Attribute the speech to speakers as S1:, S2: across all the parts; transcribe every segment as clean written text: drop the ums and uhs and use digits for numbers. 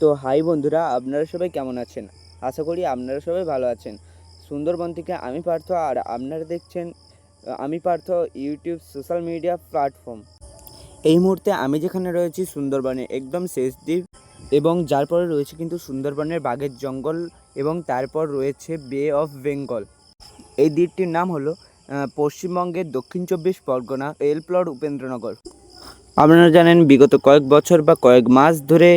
S1: তো হাই বন্ধুরা, আপনারা সবাই কেমন আছেন? আশা করি আপনারা সবাই ভালো আছেন। সুন্দরবন থেকে আমি পার্থ, আর আপনারা দেখছেন আমি Partha YouTube social media platform. এই মুহূর্তে আমি যেখানে রয়েছি সুন্দরবনে একদম শেষ দ্বীপ, এবং যার পরে রয়েছে কিন্তু সুন্দরবনের বাঘের জঙ্গল, এবং তারপর রয়েছে বে অফ বেঙ্গল। এই দ্বীপটির নাম হলো পশ্চিমবঙ্গের দক্ষিণ 24 পরগনা এলপ্লর উপেন্দ্রনগর। আপনারা জানেন বিগত কয়েক বছর বা কয়েক মাস ধরে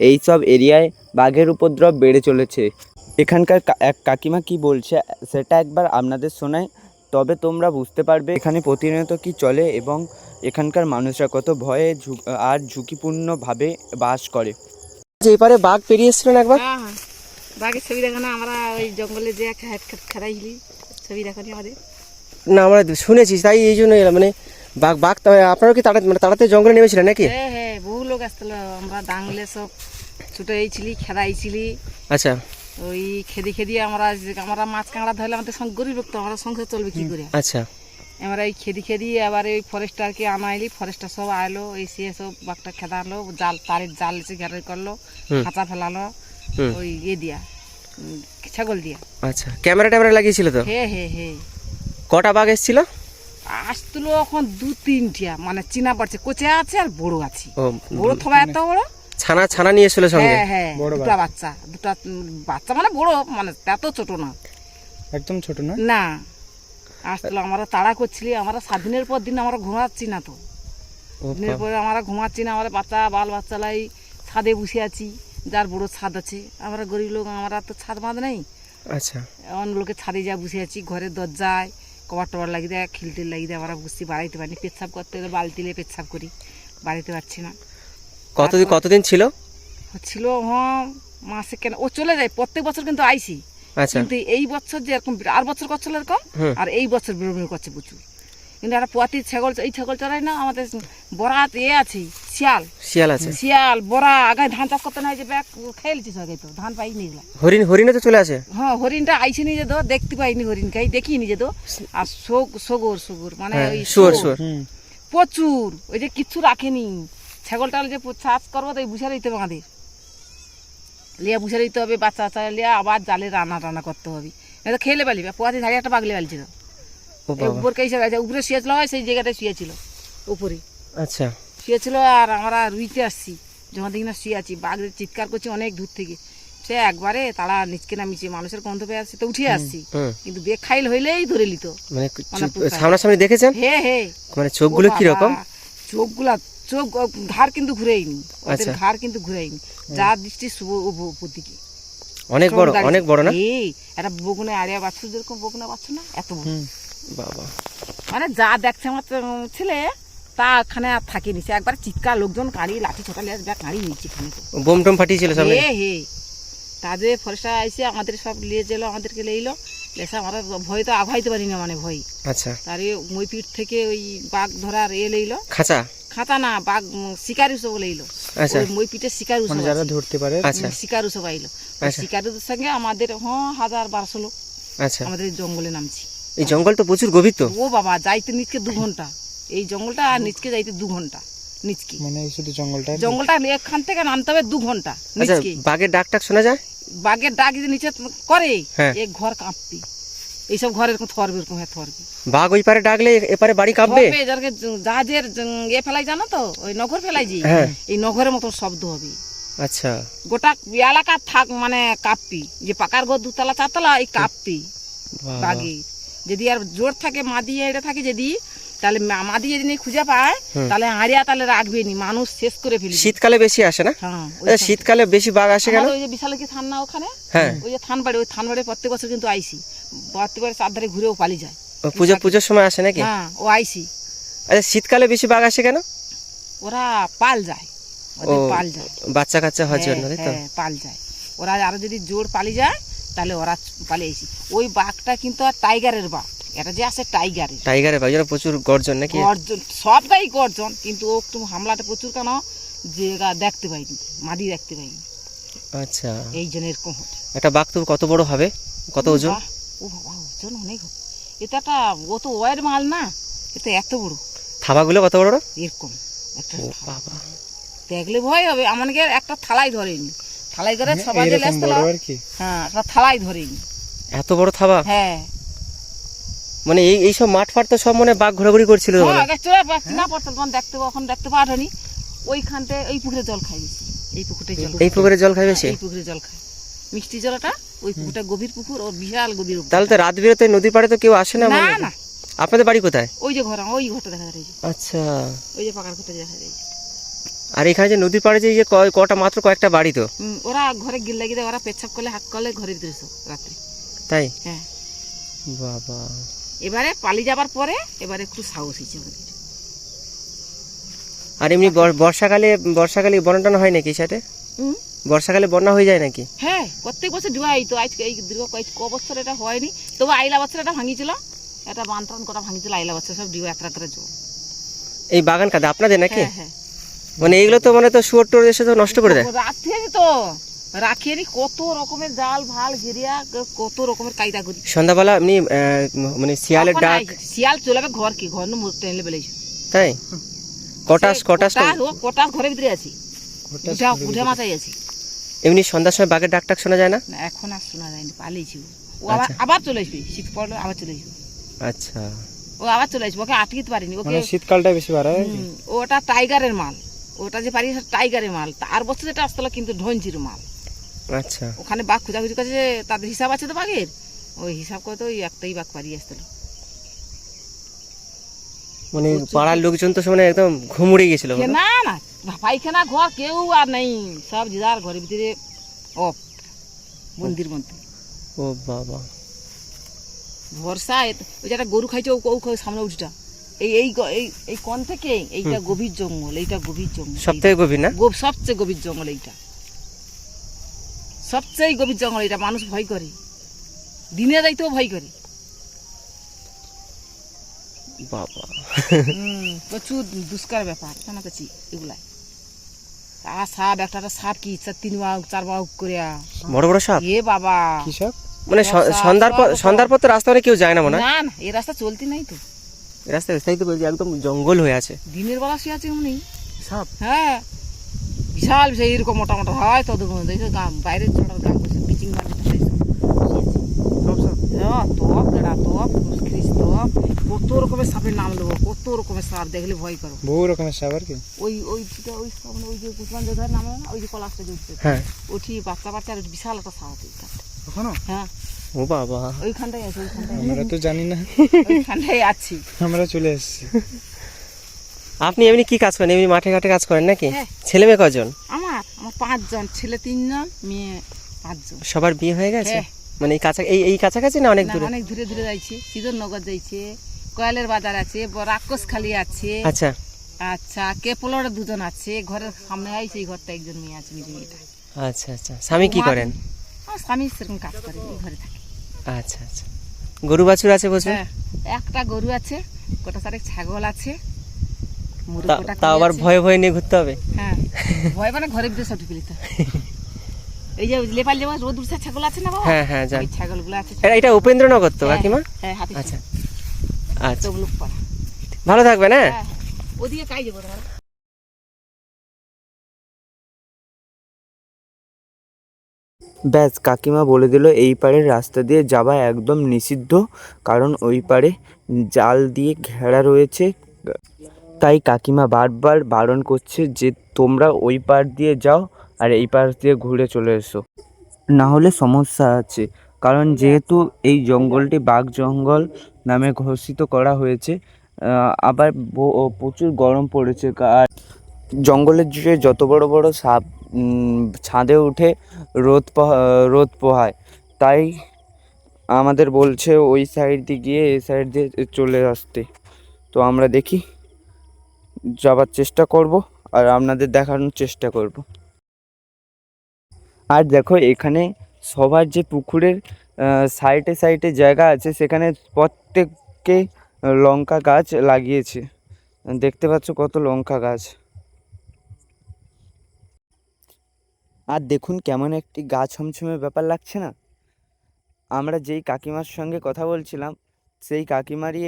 S1: এই সব এরিয়ায় বাঘের উপদ্রব বেড়ে চলেছে। এখানকার এক কাকিমা কি বলছে সেটা একবার আপনাদের শোনায়, তবে তোমরা বুঝতে পারবে এখানে প্রতিনিয়ত কি চলে এবং এখানকার মানুষরা কত ভয়ে আর ঝুঁকিপূর্ণভাবে বাস করে।
S2: যে এপারে বাঘ পেরিয়ে এসেছিলেন একবার।
S3: হ্যাঁ হ্যাঁ, বাঘের ছবি দেখানো আমরা ওই জঙ্গলে যে খেলাইলি ছবি দেখানি আমাদের।
S2: না আমরা শুনেছি, তাই এই জন্য এলাম। মানে বাঘ বাঘ আপনারা কি তাড়াতে জঙ্গলে নেমেছিলেন নাকি?
S3: হ্যাঁ হ্যাঁ, বহু লোক আসছিল। আমরা ডাঙলে সব ছুটে এইছিলি, খেলাইছিলি।
S2: আচ্ছা,
S3: ওই খেদি আমরা মাছ কাঁকড়া ধরলে আমাদের সঙ্গে গরিব লোক তো, আমরা সংসার চলবে কি করে।
S2: আচ্ছা,
S3: আমরা এই খেদি আবার ওই ফরেস্টারকে আনাইলি, ফরেস্টার সব আইলো, এসে সব বাঘটা খেদালো, তারের জাল এসে ঘেরে করলো, খাঁচা ফেলালো ওই দিয়া ছাগল দিয়া।
S2: আচ্ছা, ক্যামেরা ট্যামেরা লাগিয়েছিল তো?
S3: হ্যাঁ হ্যাঁ হ্যাঁ।
S2: কটা বাঘ এসেছিল?
S3: আসছিল এখন 2-3টা, মানে চিনা পড়ছে, কোচে আছে আর বড় আছে।
S2: ও,
S3: বড় থবা এত বড়
S2: ছানা নিয়ে এসেছিল সঙ্গে?
S3: হ্যাঁ হ্যাঁ, দুটা বাচ্চা মানে বড়, মানে এত ছোট না,
S4: একদম ছোট না।
S3: না আসছিল। আমরা তাড়া করছিলি, আমরা 7 দিনের পর দিন আমরা ঘুমাচ্ছি না তো। দিনের পরে আমরা ঘুমাচ্ছি না, আমরা বাচ্চা লাই ছাদে বসে আছি, যার বড় ছাদ আছে। আমরা গরিব লোক, আমরা তো ছাদ বাঁধ নেই।
S2: আচ্ছা,
S3: অন্য লোকের ছাদে যা বসে আছি, ঘরের দরজায় কবার টবার লাগিয়ে দেয়, খিলটির লাগিয়ে দেয়, আমরা বুঝছি বাড়াইতে পারিনি। পেচ্ছাপ করতে হলে বালতিলে পেচ্ছাপ করি, বাড়াইতে পারছি না।
S2: কতদিন ছিল?
S3: ছিল মাসে, কেন ও চলে যায় প্রত্যেক বছর, কিন্তু আইসি।
S2: আচ্ছা,
S3: কিন্তু এই বছর যে এরকম, আর বছর করছিল এরকম, আর এই বছর বিড়বিড় করছে প্রচুর। কিন্তু একটা পোয়াতি ছাগল, এই ছাগল চড়াই না আমাদের বরাত আছে, শিয়াল আছে, শিয়াল বড়া। আগে ধান চাষ করতে নাই যে ব্যাগ খেয়েছি, আগে তো ধান পাইনি।
S2: হরিণে তো চলে আসে।
S3: হ্যাঁ, হরিণটা আইসি নিজে তো, দেখতে পাইনি হরিণকে, দেখি নিজে তো। আর সগর মানে ওই
S2: শুয়োর
S3: প্রচুর, ওই যে কিচ্ছু রাখেনি। ছাগলটা যে চাষ করবো তো এই বুঝে দিতে হবে আমাদের, লিয়া বুঝে দিতে হবে, বাচ্চা লিয়া আবার জালে রান্না করতে হবে, না তো খেলে পালিবে। পোয়াতে ধারে একটা বাগলে পালছিল, উপরে শুয়েছিল, সেই জায়গাটায় শুয়েছিল উপরে।
S2: আচ্ছা,
S3: শুয়েছিল, আর আমরা রুইতে আসছি, যখন দেখি না শুয়ে আছি, বাঘ চিৎকার করছে অনেক দূর থেকে। সে একবারে তারা নিচকে নামিছে, মানুষের গন্ধ পেয়ে আসছে তো উঠে আসছি, কিন্তু বেগ খাইল হইলেই ধরে লিত।
S2: মানে সামনাসামনি দেখেছেন?
S3: হ্যাঁ হ্যাঁ।
S2: মানে চোখগুলো কি রকম?
S3: চোখ ঘাড় কিন্তু ঘুরেইনি, ঘাড় কিন্তু ঘুরেইনি, যার দৃষ্টি উপর দিকে। অনেক বড় না? এই একটা বগুনে আড়িয়া বাছুর, যেরকম বগুনা বাছুর না, এত বড়।
S2: বাবা,
S3: মানে যা দেখছে আমার ছেলে তা ওখানে আর থাকে নিছে, একবার চিৎকার, লোকজন কাঁড়ি লাঠি ছোটা লিয়ে কাঁড়ি নিচ্ছে এখানে তো,
S2: বোম টোম ফাটিয়েছিল সামনে।
S3: হে তাদের ফরেস্টার আইসে আমাদের সব লিয়ে গেলো, আমাদেরকে লেইলো, লেসা আমরা ভয় তো আঘাইতে পারি না, মানে ভয়।
S2: আচ্ছা,
S3: তার মই পিঠ থেকে ওই বাঘ ধরার লেইলো, খাঁচা না, বাঘ শিকারি সব লেইলো। মই পিঠে শিকারু সব
S4: যারা ধরতে পারে,
S3: শিকারু সব আইলো। শিকারুদের সঙ্গে আমাদের 1000-1200 লোক আমাদের জঙ্গলে নামছি।
S2: এই জঙ্গল তো প্রচুর গভীর তো।
S3: ও বাবা, যাইতে নিচকে 2 ঘন্টা, এই জঙ্গলটা আর নিচকে যাইতে 2 ঘন্টা নিচকে।
S4: মানে শুধু জঙ্গলটা
S3: এখান থেকে নামতে হবে 2 ঘন্টা নিচকে।
S2: বাঘের ডাক শোনা যায়?
S3: বাঘের ডাক যদি নিচে করে, এই ঘর কাঁপবে, এইসব ঘর এরকম থরবে, এরকম থরবে।
S2: বাঘ ওই পারে ডাকলে এপারে বাড়ি কাঁপবে।
S3: জাহাজের ফেলাই, জানো তো, ওই নগর ফেলাই যে, এই নগরের মতো শব্দ হবে।
S2: আচ্ছা,
S3: গোটা এলাকা থাক মানে কাঁপবি, যে পাকার ঘর 2 তলা 4 তলা, এই কাঁপবি বাঘে। যদি আর জোর থাকে, মাদিয়ে এটা থাকে যদি, তাহলে মাদিয়ে যদি খুঁজে পায়, তাহলে আড়িয়া তাহলে রাখবে নি, মানুষ শেষ করে ফেলবে।
S2: শীতকালে বেশি আসে না? হ্যাঁ, শীতকালে বেশি বাঘ আসে কেন?
S3: ওই যে বিশাল কি থান না ওখানে, ওই যে থানবাড়ি, ওই থানবাড়ি প্রত্যেক বছর কিন্তু আইসি, প্রত্যেক বছর 4 ধারে ঘুরেও পালি যায়।
S2: পুজোর সময় আসে নাকি?
S3: হ্যাঁ, ও আইসি।
S2: আচ্ছা, শীতকালে বেশি বাঘ আসে কেন?
S3: ওরা পাল যায়, পাল যায়,
S2: বাচ্চা কাচ্চা হওয়ার জন্য, তাই তো?
S3: পাল যায় ওরা, আরো যদি জোর পালি যায় তাহলে ওরা পালিয়ে আইসি। ওই বাঘটা কিন্তু আর টাইগারের বাঘ, এটা যে আছে টাইগারের
S2: বাঘ, প্রচুর গর্জন নাকি?
S3: গর্জন, সবটাই গর্জন, কিন্তু ও একটু হামলাটা প্রচুর, কেন যে দেখতে পাইনি, মাদি দেখতে পাইনি।
S2: আচ্ছা,
S3: এই জন্য এরকম হতো।
S2: একটা বাঘ তো কত বড় হবে, কত ওজন?
S3: ও বাবা, ওজন অনেক হবে। এটা একটা, ও তো ওয়ের মাল না, এটা এত বড়।
S2: থাবাগুলো কত বড়?
S3: এরকম একটা
S2: বাবা,
S3: দেখলে ভয় হবে। আমাকে একটা থালাই ধরেনি, থালাই করে সবাই যে
S4: এইরকম
S3: লেসছিল
S4: বড় আর কি?
S3: হ্যাঁ একটা থালাই ধরেনি।
S2: এত বড় থাবা?
S3: হ্যাঁ
S2: মানে এই সব মাঠ ফাট তো সব মনে হয় বাঘ ঘোরাঘুরি করছিল তো মনে হয়।
S3: আগে চলে পাচ্ছি না পড়তাম তখন এখন দেখতে পাঠনি ওইখানতে এই পুকুরে জল খাই বেশি। এই পুকুরটাই জল
S2: এই পুকুরে জল খাই বেশি?
S3: এই পুকুরে জল খায় মিষ্টি জলটা। ওই পুকুরটা গভীর পুকুর ওর বিশাল গভীর।
S2: তাহলে তো রাত বিরেতে নদীর পাড়ে তো কেউ আসে না
S3: না
S2: মানে?
S3: না
S2: আপনাদের বাড়ি কোথায়?
S3: ওই যে ঘর ওই ঘরটা দেখা যায়,
S2: আচ্ছা।
S3: ওই যে পাকার ঘরটা দেখা যায়।
S2: আর এখানে যে নদীর পাড়ে যে এই যে কটা মাত্র কয়েকটা বাড়ি তো?
S3: ওরা ঘরে গিল লাগিয়ে দেয়, ওরা পেচ্ছাপ করলে হাত করলে ঘরের ভিতরে সব রাত্রে।
S2: তাই?
S3: হ্যাঁ
S2: বাবা।
S3: এবারে পালিয়ে যাবার পরে এবারে একটু সাহস হয়েছে আমাদের।
S2: আর এমনি বর্ষাকালে বন্যা টন্যা হয় নাকি সাথে? বর্ষাকালে বন্যা হয়ে যায় নাকি?
S3: হ্যাঁ প্রত্যেক বছর ডুবাই তো। আজকে এই দীর্ঘ ক বছর এটা হয়নি, তবু আইলা বছর এটা ভাঙিছিল, এটা বান টান কটা ভাঙিছিল আইলা বছর সব ডিবা এত রাত্রে জল।
S2: এই বাগান কাদা আপনাদের নাকি?
S3: হ্যাঁ হ্যাঁ
S2: মানে এইগুলো তো মানে তো শুয়োর টোর এসে তো নষ্ট করে দেয়।
S3: রাত্রে তো রাখিয়ে কত রকমের জাল ভাল ঘেরিয়া কত রকমের কায়দা করি।
S2: সন্ধ্যাবেলা এমনি মানে শিয়ালের
S3: তখন
S2: ডাক?
S3: শিয়াল চলে যাবে ঘর কি ঘর ট্রেনে বেলেছে।
S2: তাই? কটাস
S3: ঘরের ভিতরে আছি, উঠে মাথায় আছি।
S2: এমনি সন্ধ্যার সময় বাঘের ডাক টাক শোনা যায় না?
S3: না এখন আর শোনা যায়নি, পালিয়েছি ও।
S2: আচ্ছা।
S3: আবার চলে আসবে, শীত পড়লে আবার চলে আসবে।
S2: আচ্ছা।
S3: ও আবার চলে আসবে, ওকে আটকিতে পারিনি ওকে।
S4: মানে শীতকালটা বেশি বাড়ায় আর কি?
S3: ওটা টাইগারের মাল, ওটা যে পারি টাইগারের মাল। আর বছর যেটা আসতো কিন্তু ঢঞ্চির মাল।
S2: আচ্ছা।
S3: ওখানে বাঘ খোঁজাখুঁজি কাছে তাদের হিসাব আছে তো বাঘের, ওই হিসাব করে তো ওই একটাই বাঘ পারিয়ে আসতো।
S2: মানে পাড়ার লোকজন তো মানে একদম ঘুমুড়ে গেছিল।
S3: না না পায়খানা ঘর কেউ আর নেই, সব যার ঘরের ভিতরে অফ মন্দির মধ্যে।
S2: ও বাবা।
S3: ভরসা ওই যে একটা গরু খাইছে ও সামনে উঠটা এই এই এই এই কোন থেকে এইটা গভীর জঙ্গল, এইটা গভীর জঙ্গল,
S2: সব থেকে গভীর না?
S3: সবচেয়ে গভীর জঙ্গল এইটা, সবচেয়ে গভীর জঙ্গল এইটা। মানুষ ভয় করে, দিনে যাইতেও ভয় করে।
S2: বাবা।
S3: প্রচুর দুষ্কার ব্যাপার জানাতেছি এগুলাই। আর সাপ একটা সাপ কি 3 মাস 4 মাস করে
S2: বড় বড় সাপ?
S3: এ বাবা
S4: কি সব?
S2: মানে সন্ধ্যার পর তো রাস্তা মানে কেউ যায় না মনে হয়?
S3: না না এই রাস্তা চলতি নাই তো,
S2: রাস্তা রাস্তায় তো বলছি একদম জঙ্গল হয়ে আছে।
S3: দিনের বেলা শুয়ে আছে এমনি
S2: সাপ?
S3: হ্যাঁ বিশাল বিশাল এরকম মোটা মোটা হয় তো বাইরের ছোটার গান করছে পিচিং মারতে তপ গেড়া তপ খ্রিস তপ কত রকমের সাপের নাম নেবো, কত রকমের সাপ দেখলে ভয় করো।
S4: বহু রকমের সাপ আর কি?
S3: ওই ওই ওই সামনে ওই যে কুসমান যোধার নাম না, ওই যে কলাসটা উঠছে
S2: হ্যাঁ
S3: ওঠি বাচ্চা বাচ্চা আর বিশাল একটা সাপ আছে
S4: এখনো?
S3: হ্যাঁ
S2: ও বাবা।
S3: ওইখানটাই আছে, ওইখানটাই
S4: আমরা তো জানি না,
S3: ওইখানটাই আছি
S4: আমরা চলে এসেছি।
S2: আপনি এমনি কি কাজ করেন? এমনি মাঠে ঘাটে কাজ করেন নাকি?
S3: হ্যাঁ।
S2: ছেলে মেয়ে কজন?
S3: আমার 5 জন, ছেলে 3 জন, মেয়ে 5 জন।
S2: সবার বিয়ে হয়ে গেছে?
S3: হ্যাঁ।
S2: মানে এই কাছাকাছি না অনেক
S3: না,
S2: দূরে?
S3: অনেক দূরে দূরে যাইছে, সিদ্ধনগর যাইছে, কয়ালের বাজার আছে, রাক্ষসখালী আছে।
S2: আচ্ছা
S3: আচ্ছা কেপলরে 2 জন আছে, ঘরের সামনে আইছে এই ঘরটা একজন মেয়ে আছে, মেয়েটা।
S2: আচ্ছা আচ্ছা। স্বামী কি করেন?
S3: আমার স্বামী সেরকম কাজ করে, এই ঘরে থাকে।
S2: আচ্ছা আচ্ছা। গরু বাছুর আছে প্রচুর?
S3: হ্যাঁ একটা গরু আছে, কটা সারেক ছাগল আছে, মুরগ কটা
S2: তাও আবার
S3: আছে।
S2: ভয়ে ভয়ে নিয়ে ঘুরতে হবে?
S3: হ্যাঁ ভয় মানে ঘরের ভিতরে সব ঢুকে নিতে হয়। এই যে লেপাল যেমন রোদ উঠছে ছাগল আছে না বাবা,
S2: হ্যাঁ হ্যাঁ জানি।
S3: ওই ছাগলগুলো আছে।
S2: এটা উপেন্দ্রনগর তো কাকিমা?
S3: হ্যাঁ হাতি।
S2: আচ্ছা আচ্ছা।
S3: সব লোক পাড়া।
S2: ভালো থাকবেন। হ্যাঁ
S3: হ্যাঁ ওদিকে কাই যাবো তোমার।
S1: ব্যাস কাকিমা বলে দিল এই পাড়ের রাস্তা দিয়ে যাওয়া একদম নিষিদ্ধ, কারণ ওই পাড়ে জাল দিয়ে ঘেরা রয়েছে। তাই কাকিমা বারবার বারণ করছে যে তোমরা ওই পাড় দিয়ে যাও আর এই পাড় দিয়ে ঘুরে চলে এসো, না হলে সমস্যা আছে। কারণ যেহেতু এই জঙ্গলটি বাঘ জঙ্গল নামে ঘোষিত করা হয়েছে, আবার প্রচুর গরম পড়েছে। আর জঙ্গলের যে যত বড় বড় সাপ ছাদে উঠে রোদ পোহায়, তাই আমাদের বলছে ওই সাইড দিয়ে গিয়ে এই সাইড দিয়ে চলে আসতে। তো আমরা দেখি, যাবার চেষ্টা করব আর আপনাদের দেখানোর চেষ্টা করব। আর দেখো এখানে সবার যে পুকুরের সাইডে সাইডে জায়গা আছে, সেখানে প্রত্যেককে লঙ্কা গাছ লাগিয়েছে। দেখতে পাচ্ছ কত লঙ্কা গাছ। আর দেখুন কেমন একটি গা ছমছমে ব্যাপার লাগছে না? আমরা যেই কাকিমার সঙ্গে কথা বলছিলাম, সেই কাকিমারই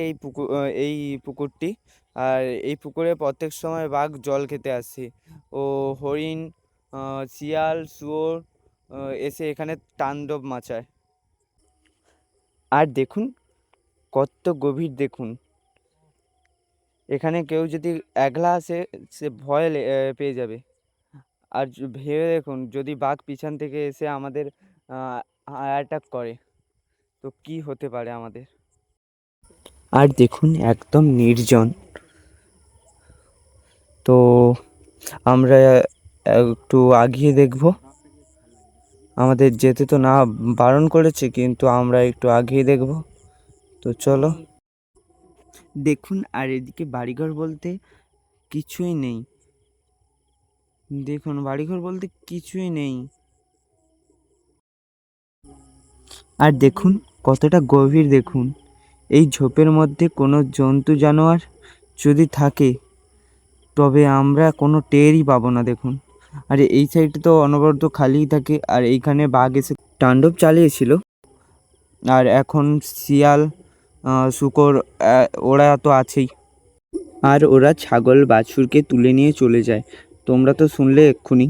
S1: এই পুকুরটি। আর এই পুকুরে প্রত্যেক সময় বাঘ জল খেতে আসে। ও হরিণ, শিয়াল, শুয়োর এসে এখানে তাণ্ডব মাচায়। আর দেখুন কত গভীর, দেখুন এখানে কেউ যদি একলা আসে সে ভয় পেয়ে যাবে। আর ভেবে দেখুন যদি বাঘ পিছন থেকে এসে আমাদের অ্যাটাক করে তো কি হতে পারে আমাদের। আর দেখুন একদম নির্জন। তো আমরা একটু আগিয়ে দেখব। আমাদের যেতে তো না বারণ করেছে, কিন্তু আমরা একটু আগিয়ে দেখব। তো চলো। দেখুন আর এদিকে বাড়িঘর বলতে কিছুই নেই। দেখুন বাড়িঘর বলতে কিছুই নেই। আর দেখুন কতটা গভীর, দেখুন এই ঝোপের মধ্যে কোনো জন্তু জানোয়ার যদি থাকে তবে আমরা কোনো টেরই পাবো না। দেখুন আর এই সাইডে তো অনবরত খালিই থাকে, আর এইখানে বাঘ এসে তাণ্ডব চালিয়েছিল। আর এখন শিয়াল, শূকর, ওরা তো আছেই। আর ওরা ছাগল বাছুরকে তুলে নিয়ে চলে যায়। তোমরা তো শুনলে এক্ষুনি।